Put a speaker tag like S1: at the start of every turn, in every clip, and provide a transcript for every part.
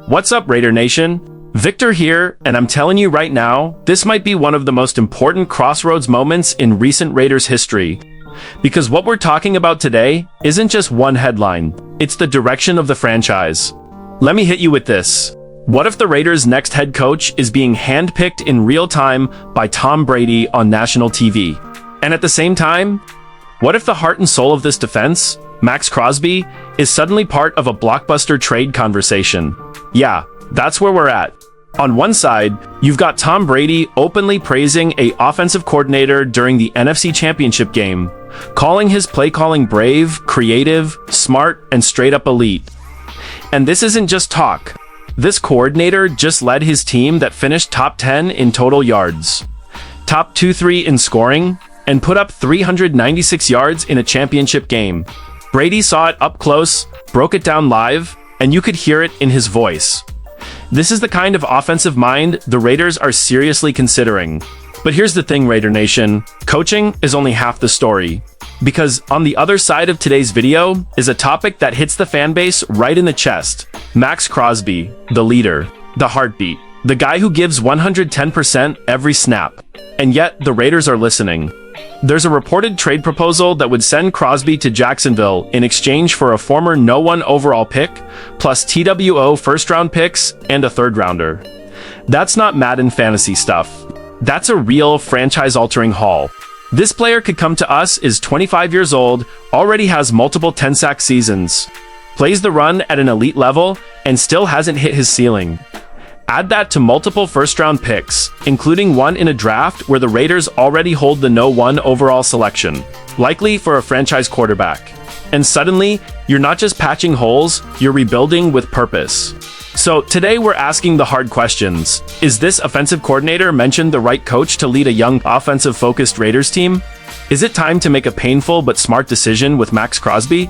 S1: What's up, Raider Nation? Victor here, and I'm telling you right now, this might be one of the most important crossroads moments in recent Raiders history. Because what we're talking about today isn't just one headline, it's the direction of the franchise. Let me hit you with this. What if the Raiders' next head coach is being handpicked in real time by Tom Brady on national TV? And at the same time, what if the heart and soul of this defense, Max Crosby, is suddenly part of a blockbuster trade conversation? Yeah, that's where we're at. On one side, you've got Tom Brady openly praising an offensive coordinator during the NFC Championship game, calling his play calling brave, creative, smart, and straight up elite. And this isn't just talk. This coordinator just led his team that finished top 10 in total yards, top 2-3 in scoring, and put up 396 yards in a championship game. Brady saw it up close, broke it down live, and you could hear it in his voice. This is the kind of offensive mind the Raiders are seriously considering. But here's the thing, Raider Nation. Coaching is only half the story. Because on the other side of today's video is a topic that hits the fan base right in the chest. Max Crosby, the leader, the heartbeat, the guy who gives 110% every snap. And yet, the Raiders are listening. There's a reported trade proposal that would send Crosby to Jacksonville in exchange for a former no 1 overall pick, plus TWO first-round picks and a third-rounder. That's not Madden fantasy stuff. That's a real franchise-altering haul. This player could come to us, is 25 years old, already has multiple 10-sack seasons, plays the run at an elite level, and still hasn't hit his ceiling. Add that to multiple first-round picks, including one in a draft where the Raiders already hold the no 1 overall selection, likely for a franchise quarterback. And suddenly, you're not just patching holes, you're rebuilding with purpose. So today we're asking the hard questions. Is this offensive coordinator mentioned the right coach to lead a young, offensive-focused Raiders team? Is it time to make a painful but smart decision with Max Crosby?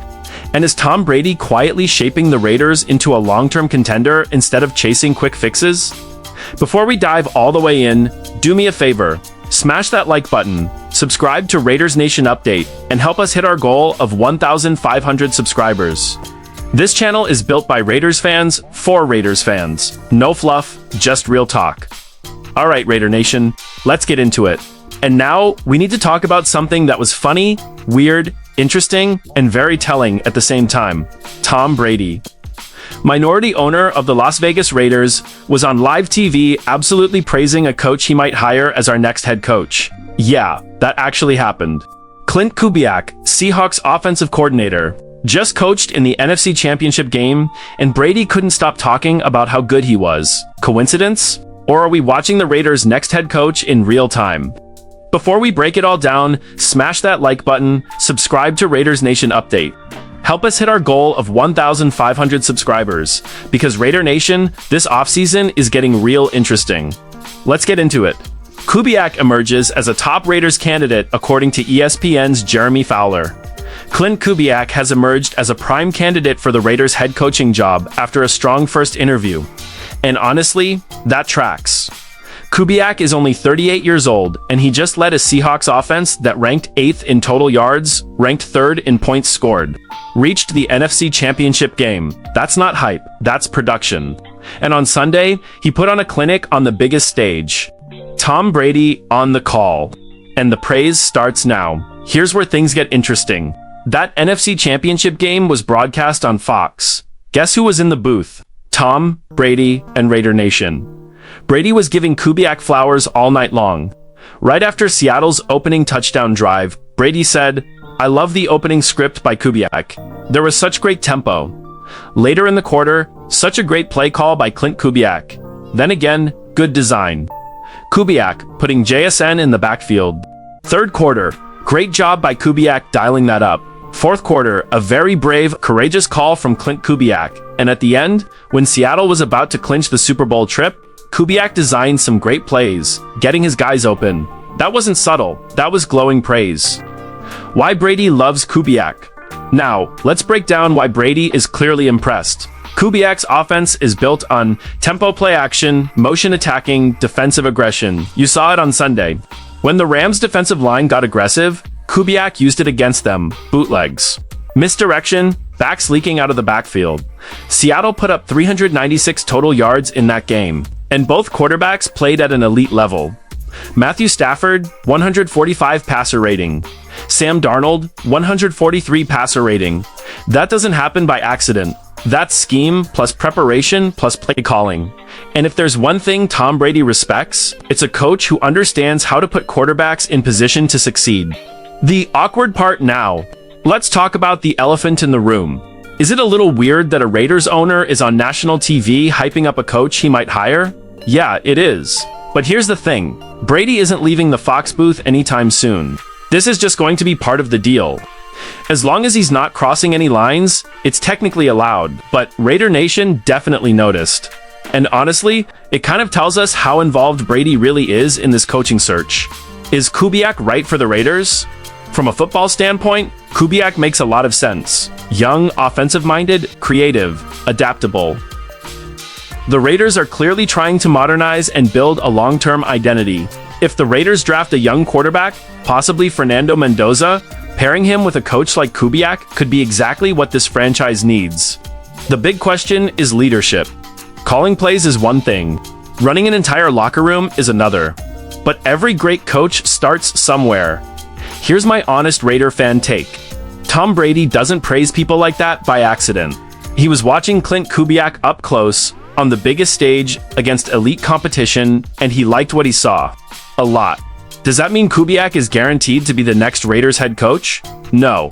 S1: And is Tom Brady quietly shaping the Raiders into a long-term contender instead of chasing quick fixes? Before we dive all the way in, do me a favor. Smash that like button, subscribe to Raiders Nation Update, and help us hit our goal of 1,500 subscribers. This channel is built by Raiders fans for Raiders fans. No fluff, just real talk. All right, Raider Nation, let's get into it. And now, we need to talk about something that was funny, weird, interesting, and very telling at the same time. Tom Brady. Minority owner of the Las Vegas Raiders was on live TV absolutely praising a coach he might hire as our next head coach. Yeah, that actually happened. Clint Kubiak, Seahawks offensive coordinator, just coached in the NFC Championship game, and Brady couldn't stop talking about how good he was. Coincidence? Or are we watching the Raiders' next head coach in real time? Before we break it all down, smash that like button, subscribe to Raiders Nation Update. Help us hit our goal of 1,500 subscribers, because Raider Nation, this offseason is getting real interesting. Let's get into it. Kubiak emerges as a top Raiders candidate according to ESPN's Jeremy Fowler. Clint Kubiak has emerged as a prime candidate for the Raiders' head coaching job after a strong first interview. And honestly, that tracks. Kubiak is only 38 years old, and he just led a Seahawks offense that ranked 8th in total yards, ranked 3rd in points scored, reached the NFC Championship game. That's not hype, that's production. And on Sunday, he put on a clinic on the biggest stage. Tom Brady on the call. And the praise starts now. Here's where things get interesting. That NFC Championship game was broadcast on Fox. Guess who was in the booth? Tom, Brady, and Raider Nation. Brady was giving Kubiak flowers all night long. Right after Seattle's opening touchdown drive, Brady said, "I love the opening script by Kubiak. There was such great tempo. Later in the quarter, such a great play call by Clint Kubiak. Then again, good design. Kubiak putting JSN in the backfield. Third quarter, great job by Kubiak dialing that up. Fourth quarter, a very brave, courageous call from Clint Kubiak. And at the end, when Seattle was about to clinch the Super Bowl trip, Kubiak designed some great plays, getting his guys open. That wasn't subtle, that was glowing praise." Why Brady loves Kubiak. Now, let's break down why Brady is clearly impressed. Kubiak's offense is built on tempo play action, motion attacking, defensive aggression. You saw it on Sunday. When the Rams' defensive line got aggressive, Kubiak used it against them, bootlegs. Misdirection, backs leaking out of the backfield. Seattle put up 396 total yards in that game, and both quarterbacks played at an elite level. Matthew Stafford, 145 passer rating. Sam Darnold, 143 passer rating. That doesn't happen by accident. That's scheme plus preparation plus play calling. And if there's one thing Tom Brady respects, it's a coach who understands how to put quarterbacks in position to succeed. The awkward part now. Let's talk about the elephant in the room. Is it a little weird that a Raiders owner is on national TV hyping up a coach he might hire? Yeah, it is. But here's the thing. Brady isn't leaving the Fox booth anytime soon. This is just going to be part of the deal. As long as he's not crossing any lines, it's technically allowed, but Raider Nation definitely noticed. And honestly, it kind of tells us how involved Brady really is in this coaching search. Is Kubiak right for the Raiders? From a football standpoint, Kubiak makes a lot of sense. Young, offensive-minded, creative, adaptable. The Raiders are clearly trying to modernize and build a long-term identity. If the Raiders draft a young quarterback, possibly Fernando Mendoza, pairing him with a coach like Kubiak could be exactly what this franchise needs. The big question is leadership. Calling plays is one thing. Running an entire locker room is another. But every great coach starts somewhere. Here's my honest Raider fan take. Tom Brady doesn't praise people like that by accident. He was watching Clint Kubiak up close, on the biggest stage, against elite competition, and he liked what he saw. A lot. Does that mean Kubiak is guaranteed to be the next Raiders head coach? No.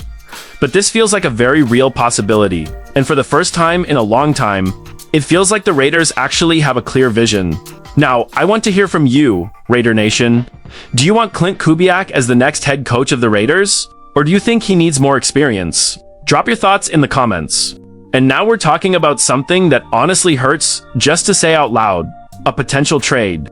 S1: But this feels like a very real possibility, and for the first time in a long time, it feels like the Raiders actually have a clear vision. Now, I want to hear from you, Raider Nation. Do you want Clint Kubiak as the next head coach of the Raiders? Or do you think he needs more experience? Drop your thoughts in the comments. And now we're talking about something that honestly hurts just to say out loud. A potential trade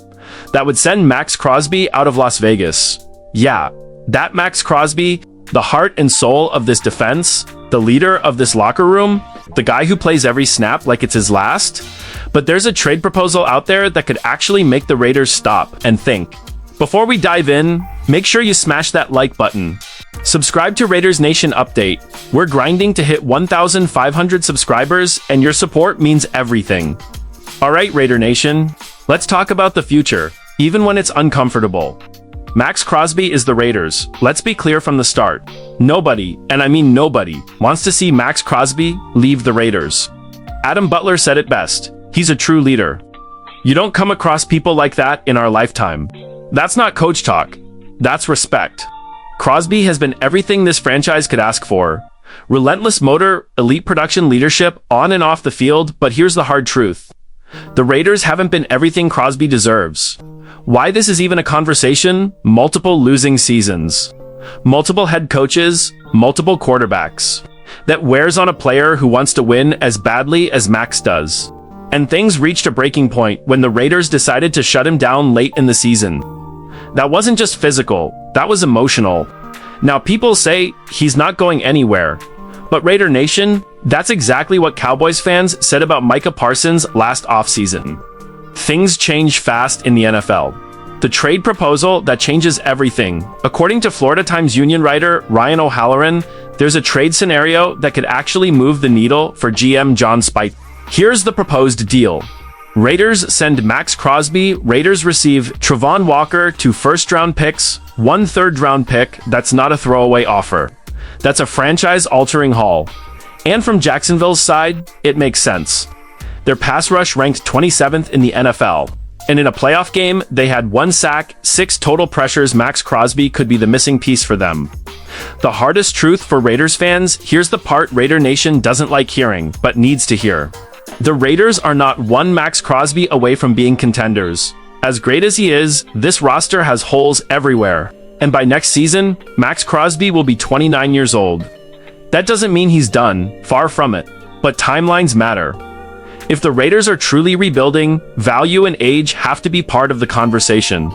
S1: that would send Max Crosby out of Las Vegas. Yeah, that Max Crosby, the heart and soul of this defense, the leader of this locker room, the guy who plays every snap like it's his last. But there's a trade proposal out there that could actually make the Raiders stop and think. Before we dive in, make sure you smash that like button. Subscribe to Raiders Nation Update. We're grinding to hit 1,500 subscribers, and your support means everything. Alright, Raider Nation, let's talk about the future, even when it's uncomfortable. Max Crosby is the Raiders. Let's be clear from the start. Nobody, and I mean nobody, wants to see Max Crosby leave the Raiders. Adam Butler said it best. He's a true leader. You don't come across people like that in our lifetime. That's not coach talk. That's respect. Crosby has been everything this franchise could ask for. Relentless motor, elite production leadership on and off the field, but here's the hard truth. The Raiders haven't been everything Crosby deserves. Why this is even a conversation? Multiple losing seasons. Multiple head coaches, multiple quarterbacks. That wears on a player who wants to win as badly as Max does. And things reached a breaking point when the Raiders decided to shut him down late in the season. That wasn't just physical, that was emotional. Now people say he's not going anywhere. But Raider Nation, that's exactly what Cowboys fans said about Micah Parsons last offseason. Things change fast in the NFL. The trade proposal that changes everything. According to Florida Times Union writer Ryan O'Halloran, there's a trade scenario that could actually move the needle for GM John Spite. Here's the proposed deal. Raiders send Max Crosby. Raiders receive Travon Walker, 2 first-round picks, 1 third-round pick. That's not a throwaway offer. That's a franchise-altering haul. And from Jacksonville's side, it makes sense. Their pass rush ranked 27th in the NFL. And in a playoff game, they had 1 sack, 6 total pressures. Max Crosby could be the missing piece for them. The hardest truth for Raiders fans, here's the part Raider Nation doesn't like hearing, but needs to hear. The Raiders are not one Max Crosby away from being contenders. As great as he is, this roster has holes everywhere. And by next season, Max Crosby will be 29 years old. That doesn't mean he's done, far from it. But timelines matter. If the Raiders are truly rebuilding, value and age have to be part of the conversation.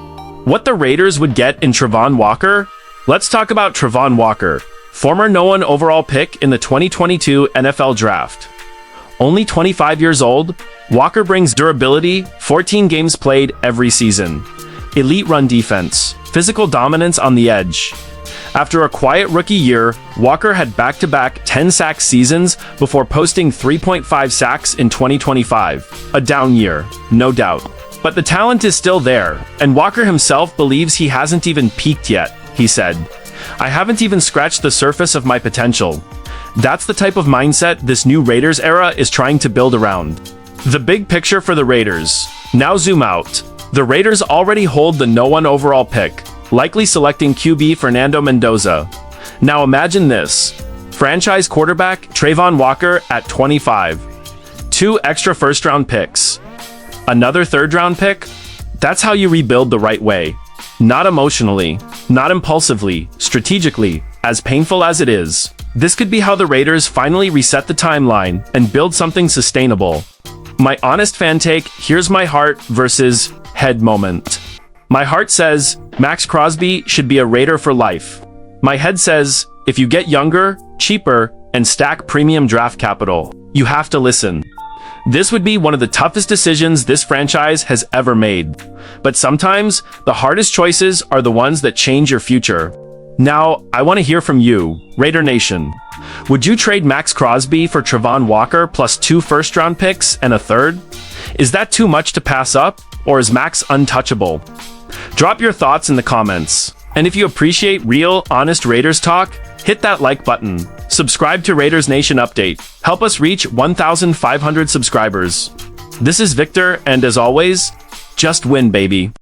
S1: What the Raiders would get in Travon Walker? Let's talk about Travon Walker, former #1 overall pick in the 2022 NFL Draft. Only 25 years old, Walker brings durability, 14 games played every season. Elite run defense, physical dominance on the edge. After a quiet rookie year, Walker had back-to-back 10-sack seasons before posting 3.5 sacks in 2025. A down year, no doubt. But the talent is still there, and Walker himself believes he hasn't even peaked yet. He said, "I haven't even scratched the surface of my potential." That's the type of mindset this new Raiders era is trying to build around. The big picture for the Raiders. Now zoom out. The Raiders already hold the #1 overall pick, likely selecting QB Fernando Mendoza. Now imagine this. Franchise quarterback Trayvon Walker at 25. 2 extra first-round picks. Another third-round pick? That's how you rebuild the right way. Not emotionally, not impulsively, strategically, as painful as it is. This could be how the Raiders finally reset the timeline and build something sustainable. My honest fan take, here's my heart versus head moment. My heart says, Max Crosby should be a Raider for life. My head says, if you get younger, cheaper, and stack premium draft capital, you have to listen. This would be one of the toughest decisions this franchise has ever made. But sometimes, the hardest choices are the ones that change your future. Now, I want to hear from you, Raider Nation. Would you trade Max Crosby for Trayvon Walker plus 2 first-round picks and a third? Is that too much to pass up, or is Max untouchable? Drop your thoughts in the comments. And if you appreciate real, honest Raiders talk, hit that like button. Subscribe to Raiders Nation Update. Help us reach 1,500 subscribers. This is Victor, and as always, just win, baby.